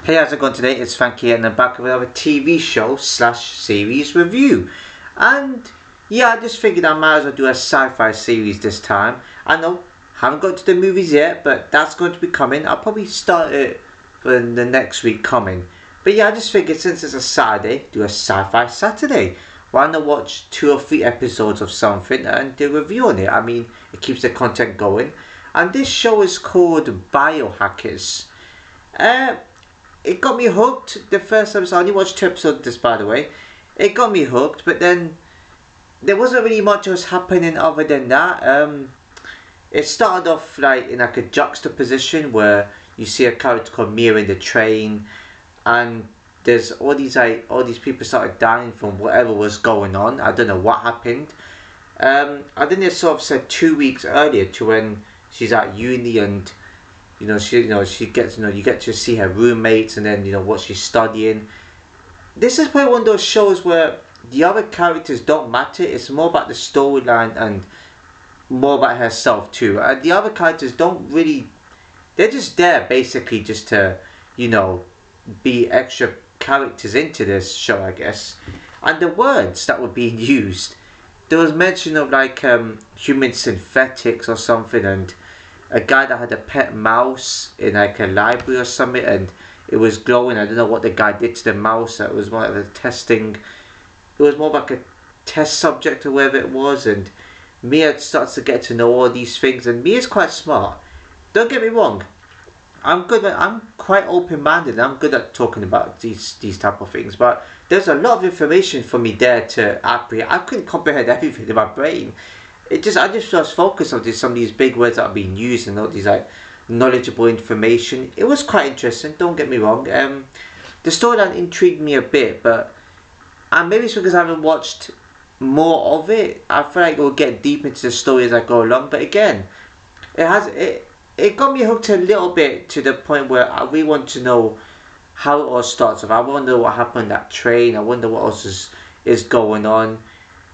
Hey, how's it going today? It's Frankie and I'm back with another TV show slash series review. And yeah, I just figured I might as well do a sci-fi series this time. I know, haven't got to the movies yet, but that's going to be coming. I'll probably start it for the next week coming. But yeah, I just figured since it's a Saturday, do a sci-fi Saturday. Why not watch 2 or 3 episodes of something and do a review on it? I mean, it keeps the content going. And this show is called Biohackers. It got me hooked. The first episode, I only watched 2 episodes of this, by the way. It got me hooked, but then there wasn't really much else happening other than that. It started off like in like a juxtaposition where you see a character called Mia in the train, and there's all these people started dying from whatever was going on. I don't know what happened. I think they sort of said 2 weeks earlier to when she's at uni and she gets you get to see her roommates and then what she's studying. This is probably one of those shows where the other characters don't matter. It's more about the storyline and more about herself too. The other characters don't really. They're just there basically just to be extra characters into this show, I guess. And the words that were being used, there was mention of like human synthetics or something, and a guy that had a pet mouse in like a library or something, and it was glowing. I don't know what the guy did to the mouse. It was more of a testing. It was more like a test subject or whatever it was. And Mia starts to get to know all these things, and Mia's quite smart. Don't get me wrong. I'm quite open-minded. I'm good at talking about these type of things. But there's a lot of information for me there to apprehend. I couldn't comprehend everything in my brain. I just was focused on some of these big words that are being used and all these like knowledgeable information. It was quite interesting, don't get me wrong. The storyline intrigued me a bit, but maybe it's because I haven't watched more of it. I feel like it will get deep into the story as I go along. But again, it got me hooked a little bit to the point where I really want to know how it all starts off. I wonder what happened on that train. I wonder what else is going on.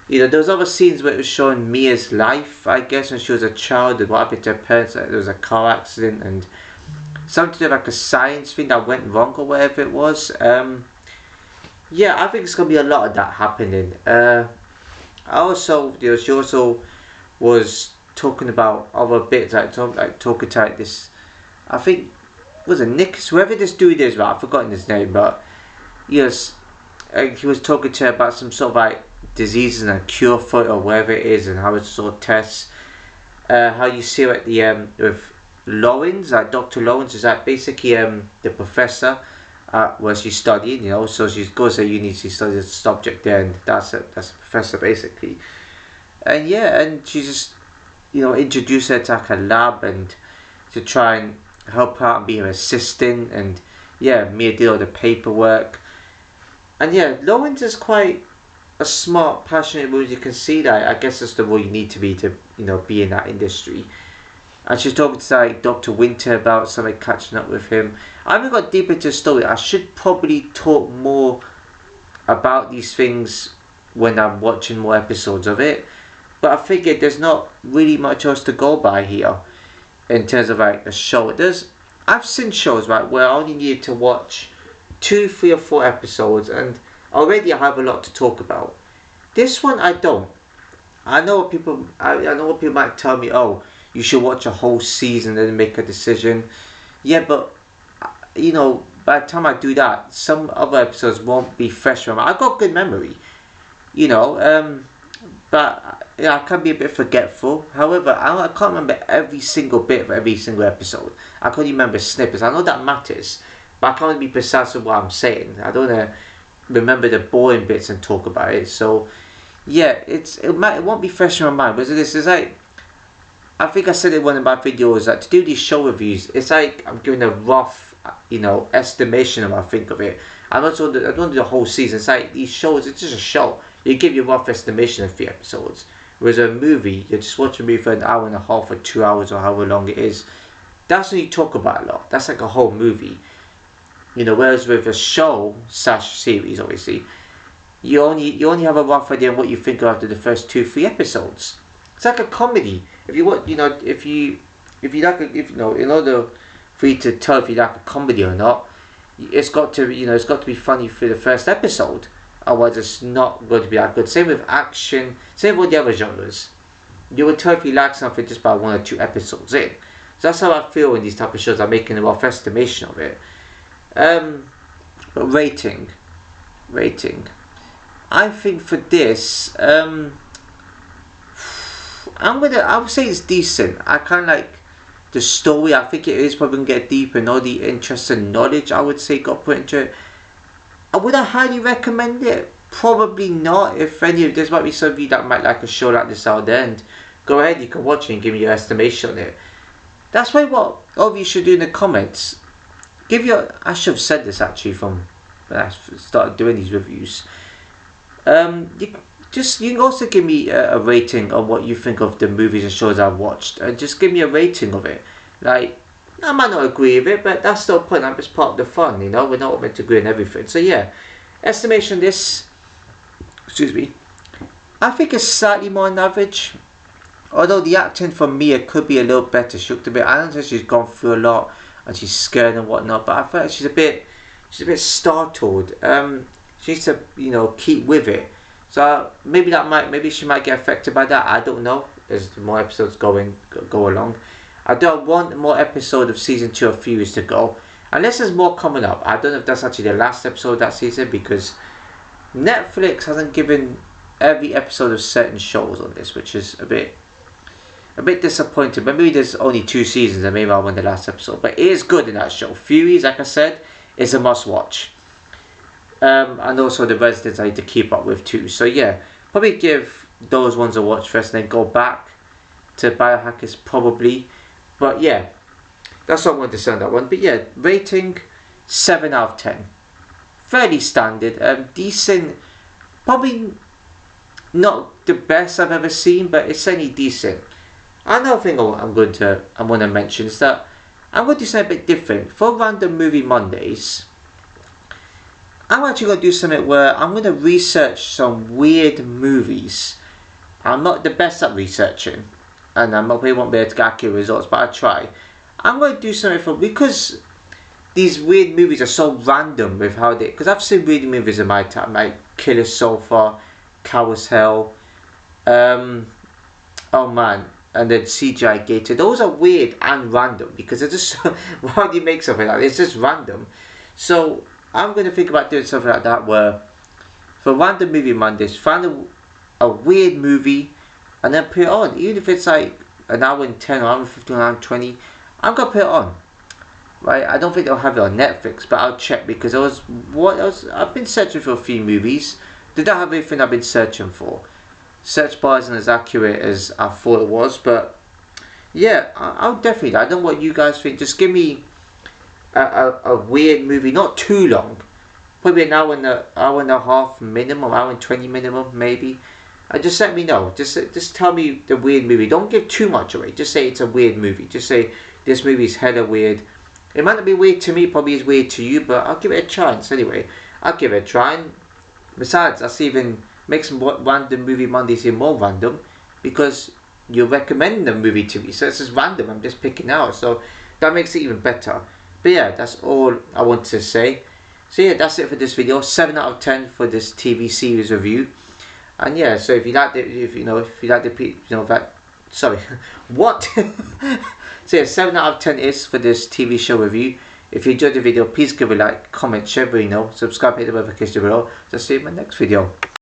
There was other scenes where it was showing Mia's life, I guess, when she was a child, and what happened to her parents. Like there was a car accident and something to do like a science thing that went wrong or whatever it was. Yeah, I think it's gonna be a lot of that happening. She also was talking about other bits, talking to this. I think was it Nick, whoever this dude is, but I've forgotten his name. But yes, he was talking to her about some sort of like diseases and a cure for it or whatever it is, and how it's sort of tests. How you see it at the with Lawrence, Dr. Lawrence is basically the professor where she's studying. So she goes to uni, she studies a subject there, and that's a professor basically. And yeah, and she just introduced her to like a lab and to try and help her out and be her assistant, and yeah, Mia did all the paperwork. And yeah, Lawrence is quite a smart, passionate woman. You can see that. I guess that's the way you need to be to be in that industry. And she's talking to Dr. Winter about something, catching up with him. I haven't got deep into the story. I should probably talk more about these things when I'm watching more episodes of it. But I figured there's not really much else to go by here in terms of like a show. I've seen shows where I only needed to watch 2, 3 or 4 episodes and already I have a lot to talk about. This one I don't. I know what people might tell me, oh, you should watch a whole season and then make a decision. Yeah, but by the time I do that, some other episodes won't be fresh from me. I've got good memory, but I can be a bit forgetful. However, I can't remember every single bit of every single episode. I can only remember snippets. I know that matters, but I can't be precise with what I'm saying. I don't want to remember the boring bits and talk about it. So yeah, it won't be fresh in my mind. But this is like, I think I said in one of my videos that to do these show reviews, it's like I'm giving a rough estimation of what I think of it. I don't do the whole season. It's like these shows, it's just a show. You give your rough estimation of 3 episodes. Whereas a movie, you just watch a movie for an hour and a half or 2 hours or however long it is. That's when you talk about a lot. That's like a whole movie. Whereas with a show / series, obviously, you only have a rough idea of what you think after the first 2, 3 episodes. It's like a comedy. If you want, if you like, in order for you to tell if you like a comedy or not, it's got to, it's got to be funny for the first episode. Otherwise, it's not going to be that good. Same with action. Same with the other genres. You will totally like something just by 1 or 2 episodes in. So that's how I feel in these type of shows. I'm making a rough estimation of it. But rating. I think for this, I would say it's decent. I kind of like the story. I think it is probably going to get deep, and all the interest and knowledge, I would say, got put into it. Would I highly recommend it? Probably not. If any of this might be some of you that might like a show like this out there, and go ahead, you can watch it and give me your estimation on it. That's why what all of you should do in the comments. I should have said this actually from when I started doing these reviews. You can also give me a rating on what you think of the movies and shows I've watched, and just give me a rating of it. Like, I might not agree with it, but that's still the point. It's part of the fun, we're not meant to agree on everything. So yeah, estimation this, I think it's slightly more than average. Although the acting for Mia could be a little better. She looked a bit, I don't think she's gone through a lot and she's scared and whatnot, but I feel like she's a bit startled. She needs to, keep with it. So maybe she might get affected by that. I don't know, as more episodes go along. I don't want more episode of season 2 of Furious to go, unless there's more coming up. I don't know if that's actually the last episode of that season, because Netflix hasn't given every episode of certain shows on this, which is a bit disappointing. But maybe there's only 2 seasons and maybe I want the last episode. But it is good in that show. Furious, like I said, is a must watch. And also the Residents I need to keep up with too. So yeah, probably give those ones a watch first and then go back to Biohackers probably. But yeah, that's what I wanted to say on that one. But yeah, rating 7 out of 10. Fairly standard. Decent. Probably not the best I've ever seen, but it's certainly decent. Another thing I want to mention is that I'm going to do something a bit different. For Random Movie Mondays, I'm actually going to do something where I'm going to research some weird movies. I'm not the best at researching, and I probably won't be able to get accurate results, but I'll try. I'm going to do something because these weird movies are so random with how they... Because I've seen weird movies in my time, like Killer Sofa, Carousel, oh man, and then CGI Gator. Those are weird and random because they're just... Why do you make something like that? It's just random. So I'm going to think about doing something like that where for Random Movie Mondays, find a weird movie and then put it on. Even if it's like an hour and 10 or hour and 15 or hour and 20, I'm going to put it on. Right? I don't think they'll have it on Netflix, but I'll check because I've been searching for a few movies. They don't have everything I've been searching for. Search bar isn't as accurate as I thought it was, but yeah, I'll definitely. I don't know what you guys think. Just give me a weird movie, not too long, probably an hour and a half minimum, hour and 20 minimum maybe. And just let me know. Just tell me the weird movie. Don't give too much away. Just say it's a weird movie. Just say this movie is hella weird. It might not be weird to me, probably is weird to you, but I'll give it a chance anyway. I'll give it a try. And besides, that's even makes some Random Movie Mondays even more random because you're recommending the movie to me. So it's just random. I'm just picking out. So that makes it even better. But yeah, that's all I want to say. So yeah, that's it for this video. 7 out of 10 for this TV series review. And yeah, so if you like sorry, what? So yeah, 7 out of 10 is for this TV show review. If you enjoyed the video, please give a like, comment, share, subscribe, hit the notification below. So see you in my next video.